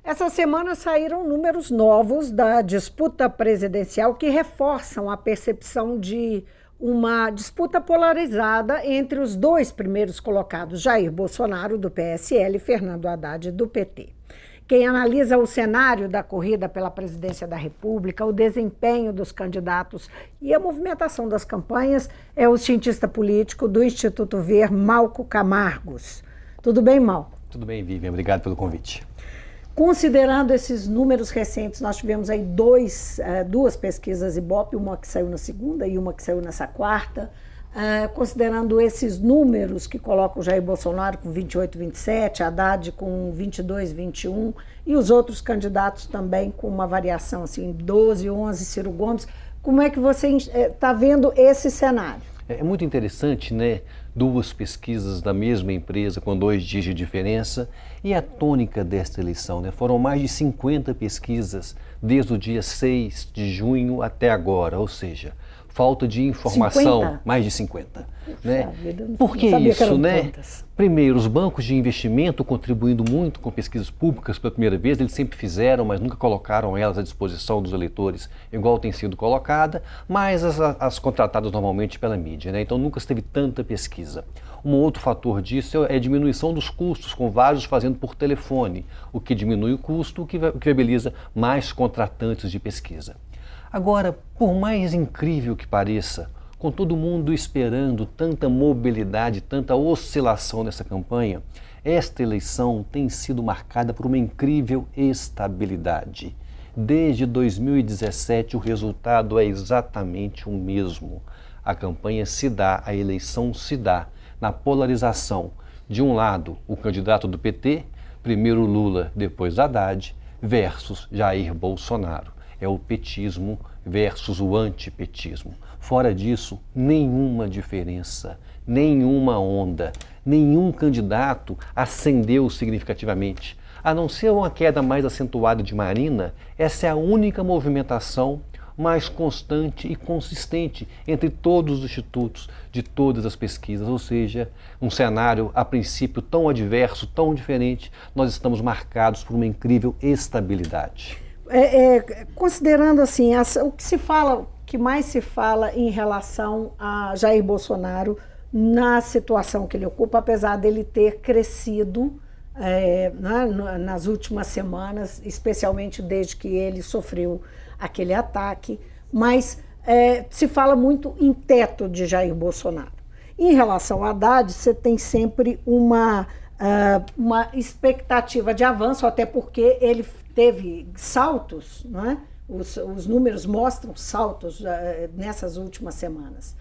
Essa semana saíram números novos da disputa presidencial que reforçam a percepção de uma disputa polarizada entre os dois primeiros colocados, Jair Bolsonaro, do PSL, e Fernando Haddad, do PT. Quem analisa o cenário da corrida pela presidência da República, o desempenho dos candidatos e a movimentação das campanhas é o cientista político do Instituto Ver, Malco Camargos. Tudo bem, Malco? Tudo bem, Vivian. Obrigado pelo convite. Considerando esses números recentes, nós tivemos aí duas pesquisas Ibope, uma que saiu na segunda e uma que saiu nessa quarta. Considerando esses números que colocam o Jair Bolsonaro com 28, 27, Haddad com 22, 21 e os outros candidatos também com uma variação assim, 12, 11, Ciro Gomes, como é que você está vendo esse cenário? É muito interessante, né? Duas pesquisas da mesma empresa com 2 dias de diferença e a tônica desta eleição, né? Foram mais de 50 pesquisas desde o dia 6 de junho até agora, ou seja, falta de informação, 50? Mais de 50. Né? Vida, Por que isso, né? Tantas. Primeiro, os bancos de investimento contribuindo muito com pesquisas públicas pela primeira vez, eles sempre fizeram, mas nunca colocaram elas à disposição dos eleitores, igual tem sido colocada, mas as contratadas normalmente pela mídia, né? Então nunca se teve tanta pesquisa. Um outro fator disso é a diminuição dos custos, com vários fazendo por telefone, o que diminui o custo, o que viabiliza mais contratantes de pesquisa. Agora, por mais incrível que pareça, com todo mundo esperando tanta mobilidade, tanta oscilação nessa campanha, esta eleição tem sido marcada por uma incrível estabilidade. Desde 2017, o resultado é exatamente o mesmo. A campanha se dá, a eleição se dá na polarização. De um lado, o candidato do PT, primeiro Lula, depois Haddad, versus Jair Bolsonaro. É o petismo versus o antipetismo. Fora disso, nenhuma diferença, nenhuma onda, nenhum candidato ascendeu significativamente. A não ser uma queda mais acentuada de Marina, essa é a única movimentação mais constante e consistente entre todos os institutos, de todas as pesquisas, ou seja, um cenário a princípio tão adverso, tão diferente, nós estamos marcados por uma incrível estabilidade. Considerando assim, o que mais se fala em relação a Jair Bolsonaro na situação que ele ocupa, apesar dele ter crescido nas últimas semanas, especialmente desde que ele sofreu aquele ataque, mas se fala muito em teto de Jair Bolsonaro. Em relação a Haddad, você tem sempre uma expectativa de avanço, até porque ele teve saltos, não é? Os números mostram saltos nessas últimas semanas.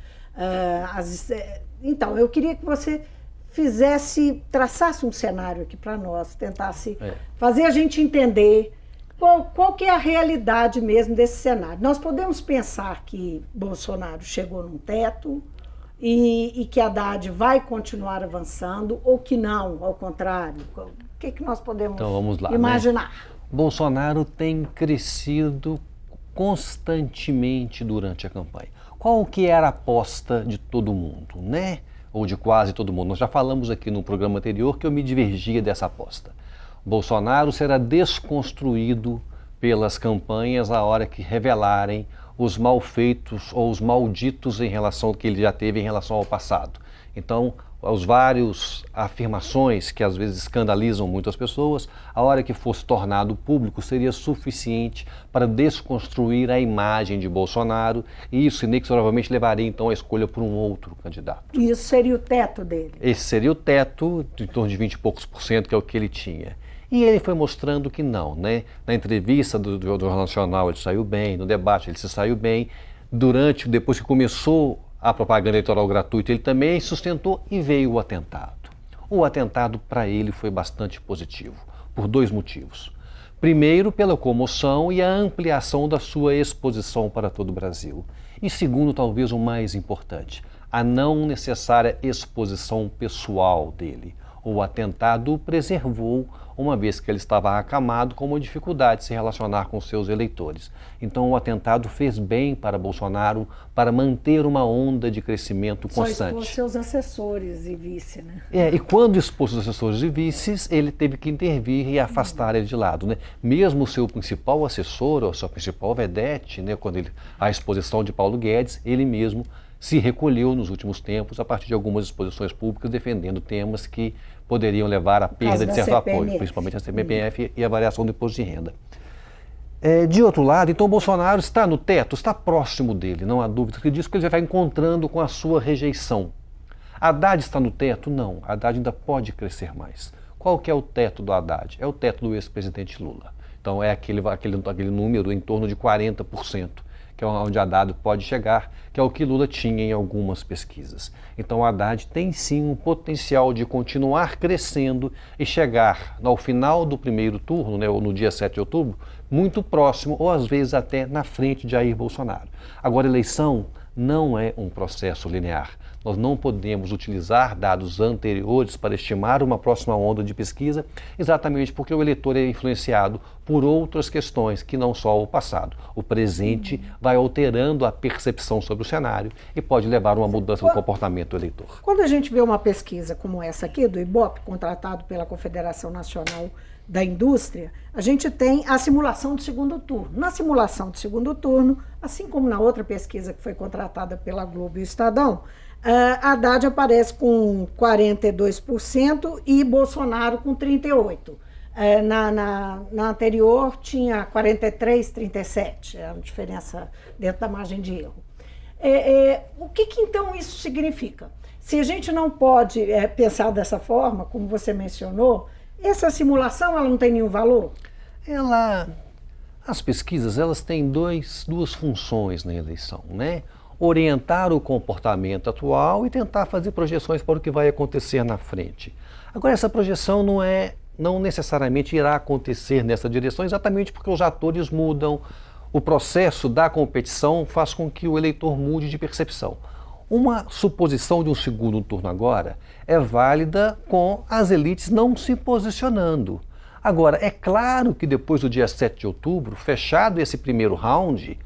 Então, eu queria que você traçasse um cenário aqui para nós, tentasse fazer a gente entender qual que é a realidade mesmo desse cenário. Nós podemos pensar que Bolsonaro chegou num teto e que Haddad vai continuar avançando, ou que não, ao contrário? O que nós podemos então, vamos lá, imaginar? Né? Bolsonaro tem crescido constantemente durante a campanha. Qual que era a aposta de todo mundo, né? Ou de quase todo mundo? Nós já falamos aqui no programa anterior que eu me divergia dessa aposta. Bolsonaro será desconstruído pelas campanhas a hora que revelarem os malfeitos ou os malditos em relação ao que ele já teve em relação ao passado. Então, as várias afirmações que às vezes escandalizam muitas pessoas, a hora que fosse tornado público seria suficiente para desconstruir a imagem de Bolsonaro e isso inexoravelmente levaria então a escolha por um outro candidato. E isso seria o teto dele? Esse seria o teto, em torno de 20 e poucos por cento, que é o que ele tinha. E ele foi mostrando que não, né? Na entrevista do Jornal Nacional ele saiu bem, no debate ele se saiu bem, depois que começou a propaganda eleitoral gratuita, ele também sustentou e veio o atentado. O atentado para ele foi bastante positivo, por 2 motivos. Primeiro, pela comoção e a ampliação da sua exposição para todo o Brasil. E segundo, talvez o mais importante, a não necessária exposição pessoal dele. O atentado o preservou, uma vez que ele estava acamado com uma dificuldade de se relacionar com seus eleitores. Então o atentado fez bem para Bolsonaro para manter uma onda de crescimento constante. Só expôs seus assessores e vice, né? E quando expôs os assessores e vices, ele teve que intervir e afastar ele de lado, né? Mesmo o seu principal assessor, ou sua principal vedete, né, a exposição de Paulo Guedes, ele mesmo se recolheu nos últimos tempos a partir de algumas exposições públicas defendendo temas que poderiam levar à perda de certo apoio, principalmente a CPMF e a variação do imposto de renda. De outro lado, então Bolsonaro está no teto, está próximo dele, não há dúvida que disso, que ele já vai encontrando com a sua rejeição. Haddad está no teto? Não, Haddad ainda pode crescer mais. Qual que é o teto do Haddad? É o teto do ex-presidente Lula. Então é aquele número em torno de 40%. Que é onde Haddad pode chegar, que é o que Lula tinha em algumas pesquisas. Então Haddad tem sim um potencial de continuar crescendo e chegar ao final do primeiro turno, né, ou no dia 7 de outubro, muito próximo ou às vezes até na frente de Jair Bolsonaro. Agora, eleição não é um processo linear. Nós não podemos utilizar dados anteriores para estimar uma próxima onda de pesquisa, exatamente porque o eleitor é influenciado por outras questões que não só o passado. O presente vai alterando a percepção sobre o cenário e pode levar a uma mudança no comportamento do eleitor. Quando a gente vê uma pesquisa como essa aqui, do IBOP, contratado pela Confederação Nacional da Indústria, a gente tem a simulação do segundo turno. Na simulação do segundo turno, assim como na outra pesquisa que foi contratada pela Globo e o Estadão, Haddad aparece com 42% e Bolsonaro com 38%. Na anterior tinha 43, 37, é uma diferença dentro da margem de erro. O que então isso significa? Se a gente não pode pensar dessa forma, como você mencionou, essa simulação ela não tem nenhum valor? As pesquisas elas têm duas funções na eleição, né? Orientar o comportamento atual e tentar fazer projeções para o que vai acontecer na frente. Agora, essa projeção não necessariamente irá acontecer nessa direção, exatamente porque os atores mudam, o processo da competição faz com que o eleitor mude de percepção. Uma suposição de um segundo turno agora é válida com as elites não se posicionando. Agora, é claro que depois do dia 7 de outubro, fechado esse primeiro round,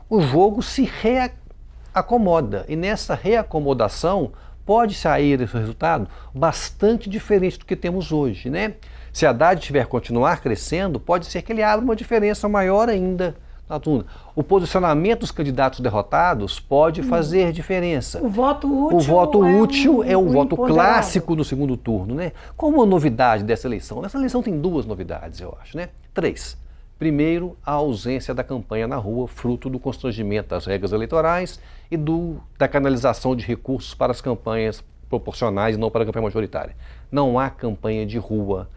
o jogo se reacomoda. E nessa reacomodação pode sair esse resultado bastante diferente do que temos hoje, né? Se Haddad continuar crescendo, pode ser que ele abra uma diferença maior ainda na turma. O posicionamento dos candidatos derrotados pode fazer diferença. O voto útil, é o voto clássico no segundo turno, né? Qual uma novidade dessa eleição? Essa eleição tem duas novidades, eu acho, né? 3. Primeiro, a ausência da campanha na rua, fruto do constrangimento das regras eleitorais e da canalização de recursos para as campanhas proporcionais e não para a campanha majoritária. Não há campanha de rua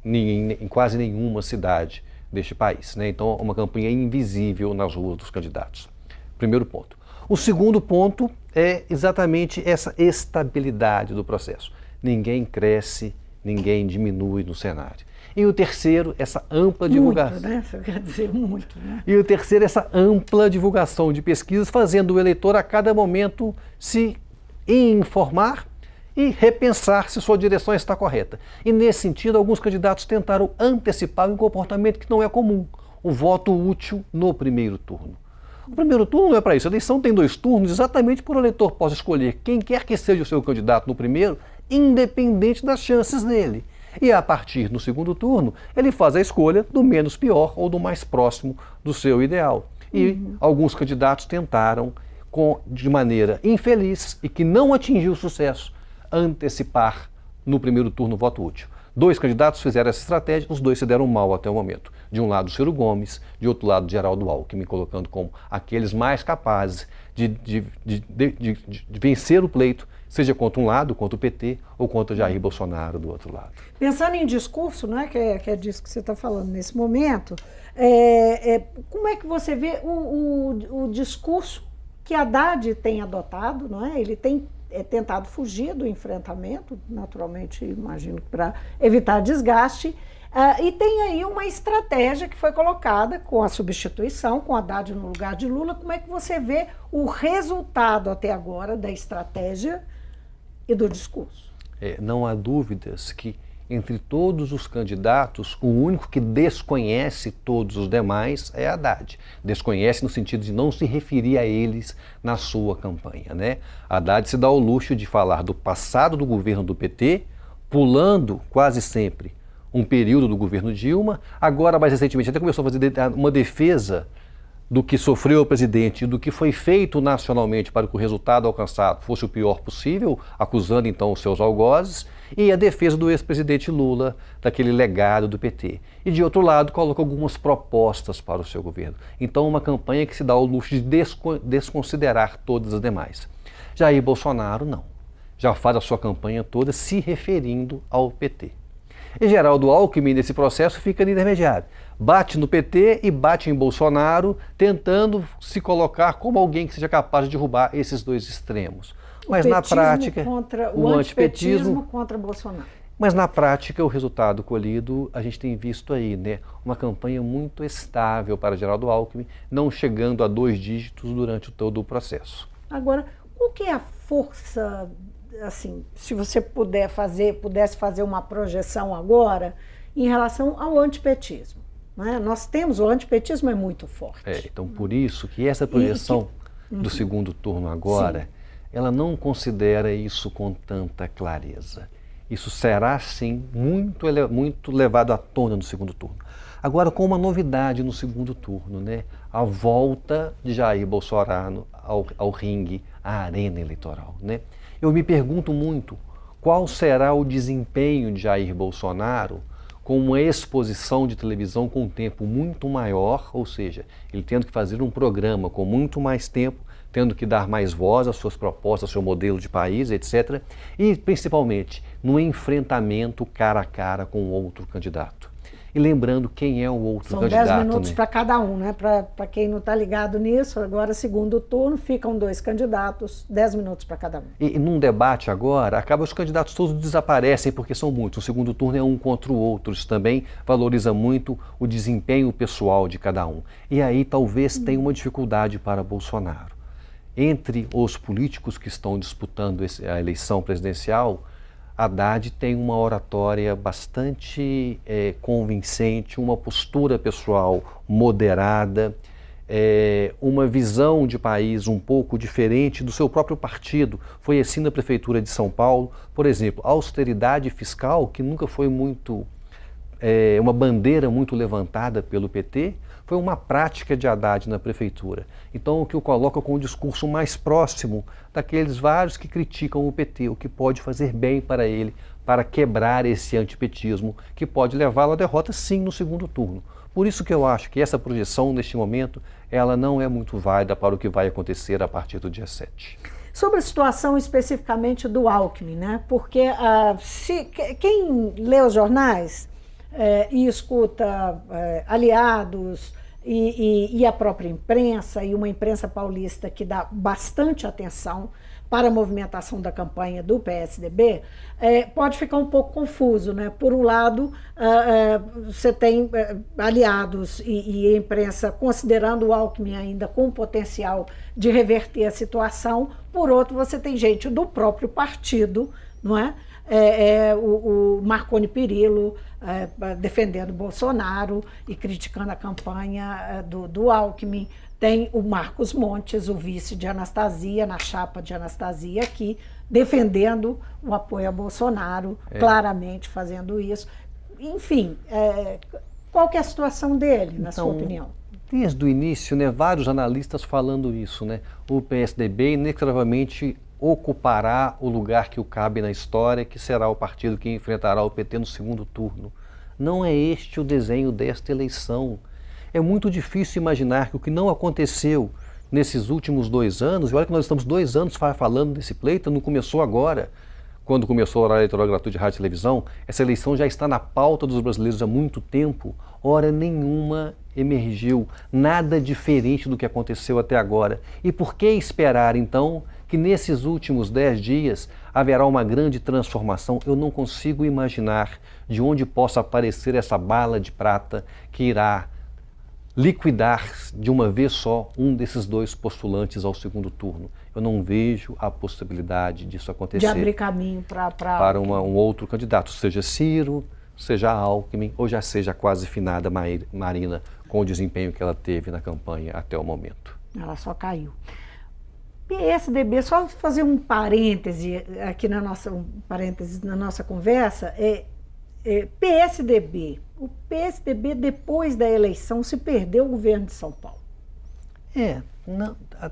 em quase nenhuma cidade deste país, né? Então, uma campanha invisível nas ruas dos candidatos. Primeiro ponto. O segundo ponto é exatamente essa estabilidade do processo. Ninguém cresce, ninguém diminui no cenário. E o terceiro, essa ampla divulgação. Muito, né? Você quer dizer muito, né? E o terceiro, essa ampla divulgação de pesquisas, fazendo o eleitor a cada momento se informar e repensar se sua direção está correta. E nesse sentido, alguns candidatos tentaram antecipar um comportamento que não é comum, o voto útil no primeiro turno. O primeiro turno não é para isso, a eleição tem 2 turnos exatamente por o eleitor possa escolher quem quer que seja o seu candidato no primeiro, independente das chances dele. E a partir do segundo turno, ele faz a escolha do menos pior ou do mais próximo do seu ideal. E alguns candidatos tentaram, de maneira infeliz e que não atingiu sucesso, antecipar no primeiro turno o voto útil. 2 candidatos fizeram essa estratégia, os 2 se deram mal até o momento. De um lado, Ciro Gomes, de outro lado, Geraldo Alckmin, colocando como aqueles mais capazes de vencer o pleito, seja contra um lado, contra o PT, ou contra Jair Bolsonaro do outro lado. Pensando em discurso, né, que é disso que você está falando nesse momento, como é que você vê o discurso que Haddad tem adotado, não é? Ele tem tentado fugir do enfrentamento, naturalmente, imagino, para evitar desgaste, e tem aí uma estratégia que foi colocada com a substituição, com Haddad no lugar de Lula. Como é que você vê o resultado até agora da estratégia e do discurso? não há dúvidas que entre todos os candidatos, o único que desconhece todos os demais é Haddad. Desconhece no sentido de não se referir a eles na sua campanha, né? Haddad se dá o luxo de falar do passado do governo do PT, pulando quase sempre um período do governo Dilma. Agora, mais recentemente, até começou a fazer uma defesa do que sofreu o presidente e do que foi feito nacionalmente para que o resultado alcançado fosse o pior possível, acusando então os seus algozes, e a defesa do ex-presidente Lula, daquele legado do PT. E de outro lado, coloca algumas propostas para o seu governo. Então, uma campanha que se dá ao luxo de desconsiderar todas as demais. Jair Bolsonaro, não. Já faz a sua campanha toda se referindo ao PT. E Geraldo Alckmin, nesse processo, fica de intermediário. Bate no PT e bate em Bolsonaro, tentando se colocar como alguém que seja capaz de derrubar esses dois extremos. Mas na prática, o antipetismo contra Bolsonaro. Mas na prática, o resultado colhido, a gente tem visto aí, né? Uma campanha muito estável para Geraldo Alckmin, não chegando a 2 dígitos durante todo o processo. Agora, qual que é a força, assim, se você pudesse fazer uma projeção agora em relação ao antipetismo? Né? Nós temos, o antipetismo é muito forte. Então por isso que essa projeção do segundo turno agora, sim, ela não considera isso com tanta clareza. Isso será, sim, muito levado à tona no segundo turno. Agora, com uma novidade no segundo turno, né? A volta de Jair Bolsonaro ao ringue, à arena eleitoral, né? Eu me pergunto muito qual será o desempenho de Jair Bolsonaro com uma exposição de televisão com um tempo muito maior, ou seja, ele tendo que fazer um programa com muito mais tempo, tendo que dar mais voz às suas propostas, ao seu modelo de país, etc. E, principalmente, no enfrentamento cara a cara com outro candidato. E lembrando quem é o outro candidato. São 10 minutos, né, para cada um, né? Para quem não está ligado nisso, agora segundo turno, ficam 2 candidatos, 10 minutos para cada um. E num debate agora, acaba os candidatos todos desaparecem porque são muitos. O segundo turno é um contra o outro. Isso também valoriza muito o desempenho pessoal de cada um. E aí talvez tenha uma dificuldade para Bolsonaro. Entre os políticos que estão disputando a eleição presidencial, Haddad tem uma oratória bastante convincente, uma postura pessoal moderada, uma visão de país um pouco diferente do seu próprio partido. Foi assim na Prefeitura de São Paulo, por exemplo, a austeridade fiscal, que nunca foi uma bandeira muito levantada pelo PT, foi uma prática de Haddad na Prefeitura. Então, o que o coloca com um discurso mais próximo daqueles vários que criticam o PT, o que pode fazer bem para ele, para quebrar esse antipetismo, que pode levá-lo à derrota, sim, no segundo turno. Por isso que eu acho que essa projeção, neste momento, ela não é muito válida para o que vai acontecer a partir do dia 7. Sobre a situação especificamente do Alckmin, né? Porque quem lê os jornais e escuta aliados e a própria imprensa, e uma imprensa paulista que dá bastante atenção para a movimentação da campanha do PSDB, pode ficar um pouco confuso, né? Por um lado, você tem aliados e a imprensa considerando o Alckmin ainda com potencial de reverter a situação, por outro, você tem gente do próprio partido, não é? O Marconi Perillo defendendo Bolsonaro e criticando a campanha do Alckmin. Tem o Marcos Montes, o vice de Anastasia, na chapa de Anastasia aqui, defendendo o apoio a Bolsonaro, claramente fazendo isso. Enfim, qual que é a situação dele, na sua opinião? Desde o início, né, vários analistas falando isso, né? O PSDB inexoravelmente ocupará o lugar que o cabe na história, que será o partido que enfrentará o PT no segundo turno. Não é este o desenho desta eleição. É muito difícil imaginar que o que não aconteceu nesses últimos 2 anos, e olha que nós estamos 2 anos falando desse pleito, não começou agora, quando começou o horário eleitoral gratuito de rádio e televisão, essa eleição já está na pauta dos brasileiros há muito tempo, hora nenhuma emergiu, nada diferente do que aconteceu até agora. E por que esperar, então, que nesses últimos 10 dias haverá uma grande transformação? Eu não consigo imaginar de onde possa aparecer essa bala de prata que irá liquidar de uma vez só um desses dois postulantes ao segundo turno. Eu não vejo a possibilidade disso acontecer. De abrir caminho para um outro candidato, seja Ciro, seja Alckmin, ou já seja a quase finada Marina, com o desempenho que ela teve na campanha até o momento. Ela só caiu. PSDB, só fazer um parêntese aqui na nossa conversa, PSDB. O PSDB, depois da eleição, se perdeu o governo de São Paulo.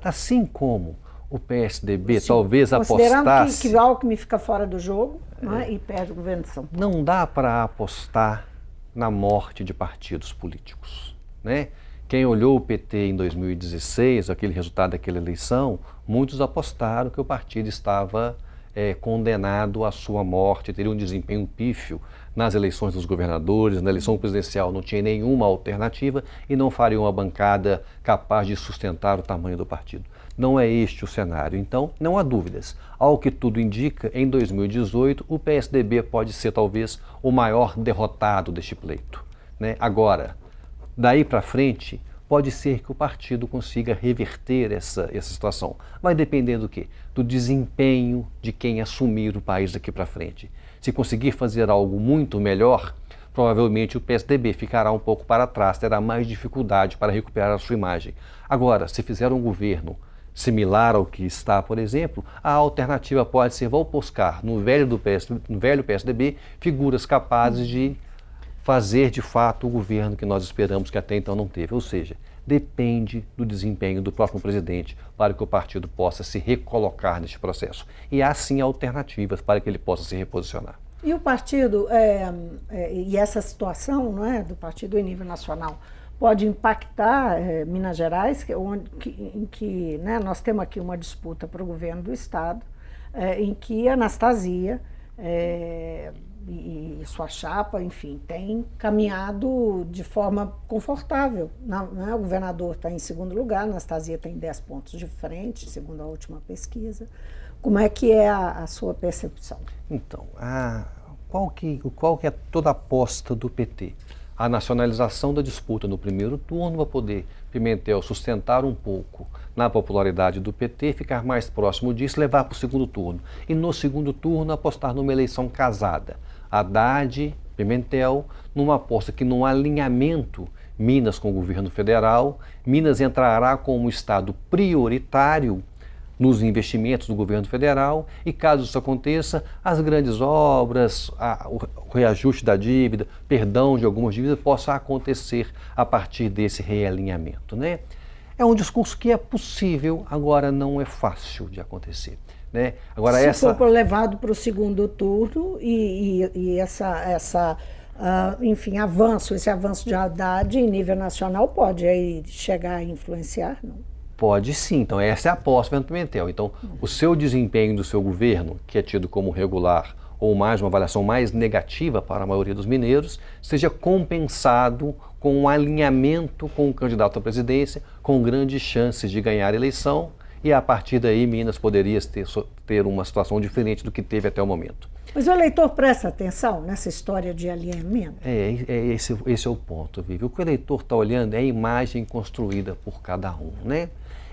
Assim como o PSDB Sim, talvez considerando apostasse... que Alckmin fica fora do jogo, e perde o governo de São Paulo. Não dá para apostar na morte de partidos políticos, né? Quem olhou o PT em 2016, aquele resultado daquela eleição, muitos apostaram que o partido estava condenado à sua morte, teria um desempenho pífio nas eleições dos governadores, na eleição presidencial não tinha nenhuma alternativa e não faria uma bancada capaz de sustentar o tamanho do partido. Não é este o cenário, então não há dúvidas. Ao que tudo indica, em 2018 o PSDB pode ser talvez o maior derrotado deste pleito, né? Agora, daí para frente, pode ser que o partido consiga reverter essa situação. Vai depender do quê? Do desempenho de quem assumir o país daqui para frente. Se conseguir fazer algo muito melhor, provavelmente o PSDB ficará um pouco para trás, terá mais dificuldade para recuperar a sua imagem. Agora, se fizer um governo similar ao que está, por exemplo, a alternativa pode ser, vou buscar no velho PSDB figuras capazes de fazer de fato o governo que nós esperamos que até então não teve. Ou seja, depende do desempenho do próximo presidente para que o partido possa se recolocar neste processo. E há sim alternativas para que ele possa se reposicionar. E o partido, e essa situação, não é, do partido em nível nacional, pode impactar Minas Gerais, em que né, nós temos aqui uma disputa para o governo do Estado, em que a Anastasia e sua chapa, enfim, tem caminhado de forma confortável. O governador está em segundo lugar, a Anastasia tem 10 pontos de frente, segundo a última pesquisa. Como é que é a sua percepção? Então, qual que é toda a aposta do PT? A nacionalização da disputa no primeiro turno para poder Pimentel sustentar um pouco na popularidade do PT, ficar mais próximo disso, levar para o segundo turno. E no segundo turno apostar numa eleição casada. Haddad, Pimentel, numa aposta que num alinhamento Minas com o governo federal, Minas entrará como estado prioritário nos investimentos do governo federal e, caso isso aconteça, as grandes obras, o reajuste da dívida, perdão de algumas dívidas, possa acontecer a partir desse realinhamento, né? É um discurso que é possível, agora não é fácil de acontecer, né? Agora, se for levado para o segundo turno e enfim, esse avanço de Haddad em nível nacional pode aí chegar a influenciar, não? Pode sim, então essa é a aposta do Pimentel. Então, o seu desempenho do seu governo, que é tido como regular ou mais uma avaliação mais negativa para a maioria dos mineiros, seja compensado com um alinhamento com o candidato à presidência, com grandes chances de ganhar a eleição, e a partir daí Minas poderia ter uma situação diferente do que teve até o momento. Mas o eleitor presta atenção nessa história de alinhamento? Esse é o ponto, Vivi. O que o eleitor está olhando é a imagem construída por cada um, né?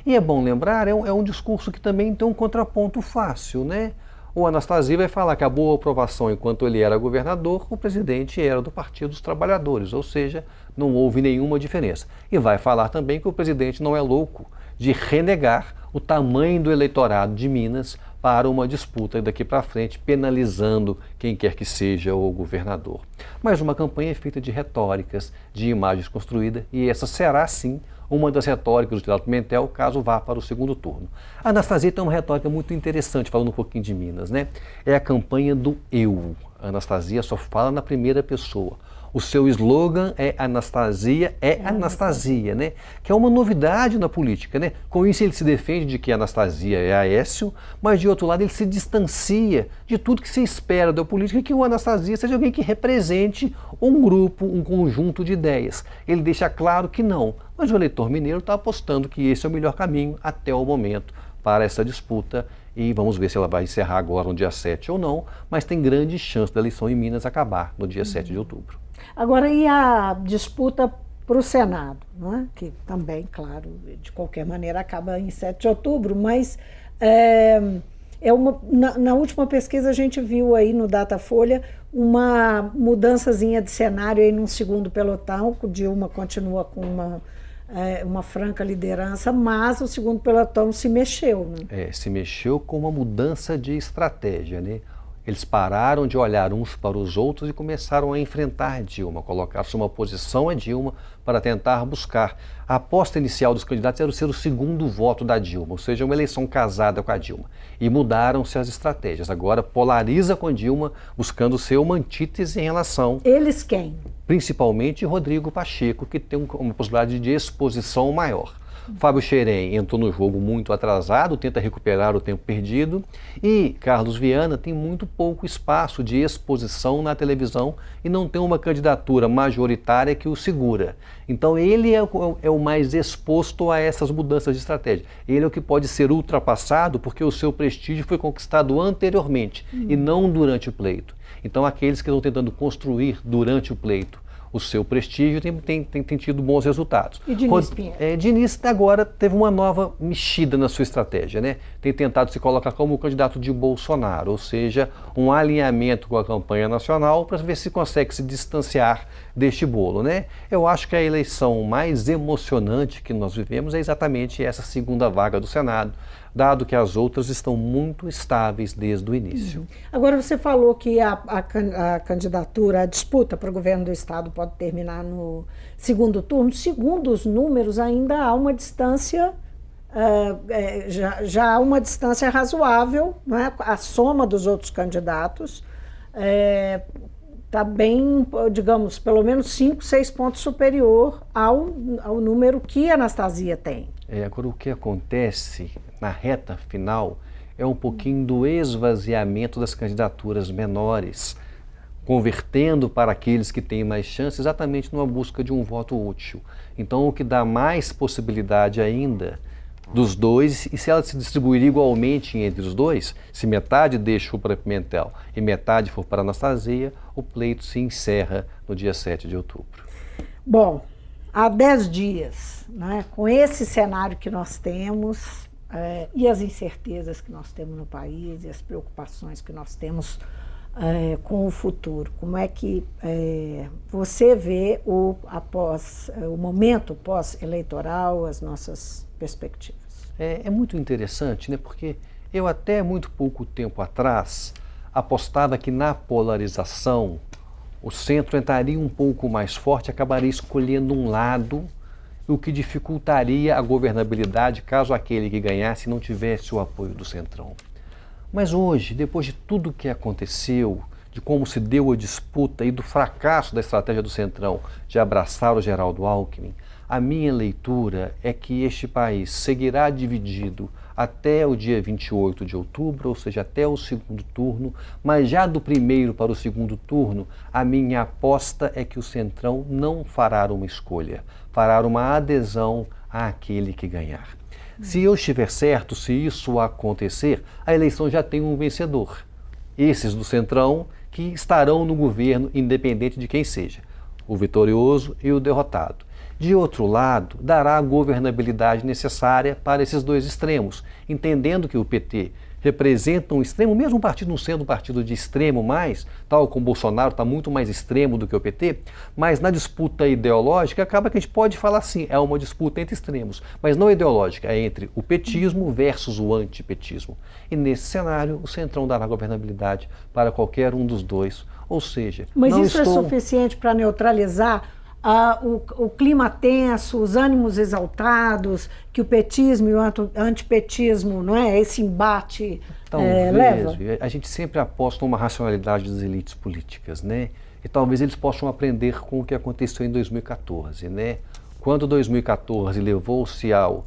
E é bom lembrar, é um discurso que também tem um contraponto fácil, né? O Anastasia vai falar que a boa aprovação enquanto ele era governador, o presidente era do Partido dos Trabalhadores, ou seja, não houve nenhuma diferença. E vai falar também que o presidente não é louco de renegar o tamanho do eleitorado de Minas para uma disputa daqui para frente, penalizando quem quer que seja o governador. Mas uma campanha feita de retóricas, de imagens construídas, e essa será, sim, uma das retóricas do candidato Pimentel, caso vá para o segundo turno. A Anastasia tem uma retórica muito interessante, falando um pouquinho de Minas, né? É a campanha do eu. A Anastasia só fala na primeira pessoa. O seu slogan é Anastasia né? Que é uma novidade na política, né? Com isso ele se defende de que a Anastasia é Aécio, mas de outro lado ele se distancia de tudo que se espera da política, que o Anastasia seja alguém que represente um grupo, um conjunto de ideias. Ele deixa claro que não, mas o eleitor mineiro está apostando que esse é o melhor caminho até o momento para essa disputa, e vamos ver se ela vai encerrar agora no dia 7 ou não, mas tem grande chance da eleição em Minas acabar no dia 7 de outubro. Agora, e a disputa para o Senado, né? Que também, claro, de qualquer maneira acaba em 7 de outubro, mas na última pesquisa a gente viu aí no Datafolha uma mudançazinha de cenário aí num segundo pelotão, o Dilma continua com uma franca liderança, mas o segundo pelotão se mexeu, né? Se mexeu com uma mudança de estratégia, né? Eles pararam de olhar uns para os outros e começaram a enfrentar Dilma, colocar-se uma posição a Dilma para tentar buscar. A aposta inicial dos candidatos era ser o segundo voto da Dilma, ou seja, uma eleição casada com a Dilma. E mudaram-se as estratégias. Agora polariza com a Dilma, buscando ser uma antítese em relação... Eles quem? Principalmente Rodrigo Pacheco, que tem uma possibilidade de exposição maior. Fábio Cheyren entrou no jogo muito atrasado, tenta recuperar o tempo perdido, e Carlos Viana tem muito pouco espaço de exposição na televisão e não tem uma candidatura majoritária que o segura. Então ele é o mais exposto a essas mudanças de estratégia. Ele é o que pode ser ultrapassado porque o seu prestígio foi conquistado anteriormente e não durante o pleito. Então aqueles que estão tentando construir durante o pleito o seu prestígio tem tido bons resultados. E Diniz Pinheiro? Diniz agora teve uma nova mexida na sua estratégia, né? Tem tentado se colocar como candidato de Bolsonaro, ou seja, um alinhamento com a campanha nacional para ver se consegue se distanciar deste bolo, né? Eu acho que a eleição mais emocionante que nós vivemos é exatamente essa segunda vaga do Senado, dado que as outras estão muito estáveis desde o início. Agora você falou que a candidatura, a disputa para o governo do estado pode terminar no segundo turno. Segundo os números, ainda há uma distância, já há uma distância razoável, né? A soma dos outros candidatos está bem, digamos, pelo menos 5, 6 pontos superior ao número que a Anastasia tem. Agora, o que acontece na reta final é um pouquinho do esvaziamento das candidaturas menores, convertendo para aqueles que têm mais chance exatamente numa busca de um voto útil. Então, o que dá mais possibilidade ainda dos dois, e se ela se distribuir igualmente entre os dois, se metade deixa para Pimentel e metade for para Anastasia, o pleito se encerra no dia 7 de outubro. Bom, há 10 dias, né, com esse cenário que nós temos e as incertezas que nós temos no país e as preocupações que nós temos com o futuro, como é que você vê o momento pós-eleitoral, as nossas perspectivas? É muito interessante, né, porque eu até muito pouco tempo atrás apostava que na polarização o centro entraria um pouco mais forte, acabaria escolhendo um lado, o que dificultaria a governabilidade caso aquele que ganhasse não tivesse o apoio do centrão. Mas hoje, depois de tudo que aconteceu, de como se deu a disputa e do fracasso da estratégia do centrão de abraçar o Geraldo Alckmin, a minha leitura é que este país seguirá dividido até o dia 28 de outubro, ou seja, até o segundo turno, mas já do primeiro para o segundo turno, a minha aposta é que o centrão não fará uma escolha, fará uma adesão àquele que ganhar. Se eu estiver certo, se isso acontecer, a eleição já tem um vencedor. Esses do centrão que estarão no governo, independente de quem seja, o vitorioso e o derrotado. De outro lado, dará a governabilidade necessária para esses dois extremos, entendendo que o PT representa um extremo, mesmo o partido não sendo um partido de extremo mais, tal como Bolsonaro está muito mais extremo do que o PT, mas na disputa ideológica acaba que a gente pode falar assim, é uma disputa entre extremos, mas não ideológica, é entre o petismo versus o antipetismo. E nesse cenário, o centrão dará governabilidade para qualquer um dos dois, ou seja... Mas isso é suficiente para neutralizar o clima tenso, os ânimos exaltados, que o petismo e o antipetismo, não é? Esse embate leva? A gente sempre aposta uma racionalidade das elites políticas, né? E talvez eles possam aprender com o que aconteceu em 2014, né? Quando 2014 levou-se ao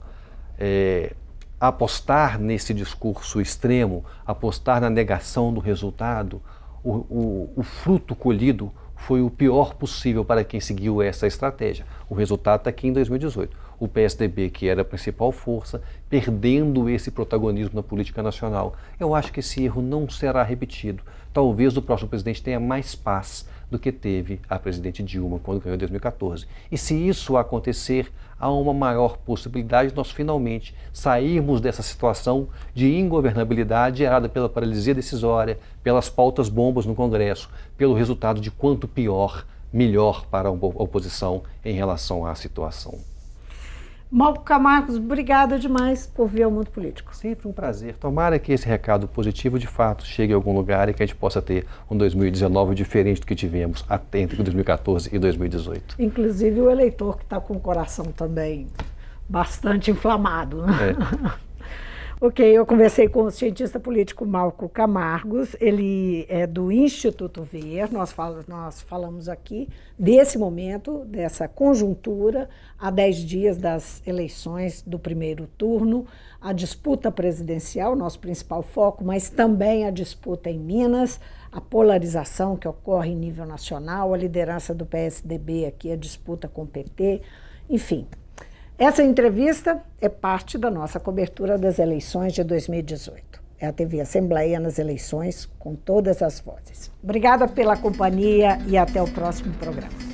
apostar nesse discurso extremo, apostar na negação do resultado, o fruto colhido foi o pior possível para quem seguiu essa estratégia. O resultado está aqui em 2018. O PSDB, que era a principal força, perdendo esse protagonismo na política nacional. Eu acho que esse erro não será repetido. Talvez o próximo presidente tenha mais paz do que teve a presidente Dilma quando ganhou em 2014. E se isso acontecer, há uma maior possibilidade de nós finalmente sairmos dessa situação de ingovernabilidade gerada pela paralisia decisória, pelas pautas bombas no Congresso, pelo resultado de quanto pior, melhor para a oposição em relação à situação. Malco Camargos, obrigada demais por vir ao Mundo Político. Sempre um prazer. Tomara que esse recado positivo de fato chegue a algum lugar e que a gente possa ter um 2019 diferente do que tivemos até entre 2014 e 2018. Inclusive o eleitor que está com o coração também bastante inflamado, né? É. Ok, eu conversei com o cientista político Malco Camargos, ele é do Instituto Ver, nós falamos aqui desse momento, dessa conjuntura, há 10 dias das eleições do primeiro turno, a disputa presidencial, nosso principal foco, mas também a disputa em Minas, a polarização que ocorre em nível nacional, a liderança do PSDB aqui, a disputa com o PT, enfim. Essa entrevista é parte da nossa cobertura das eleições de 2018. É a TV Assembleia nas eleições, com todas as vozes. Obrigada pela companhia e até o próximo programa.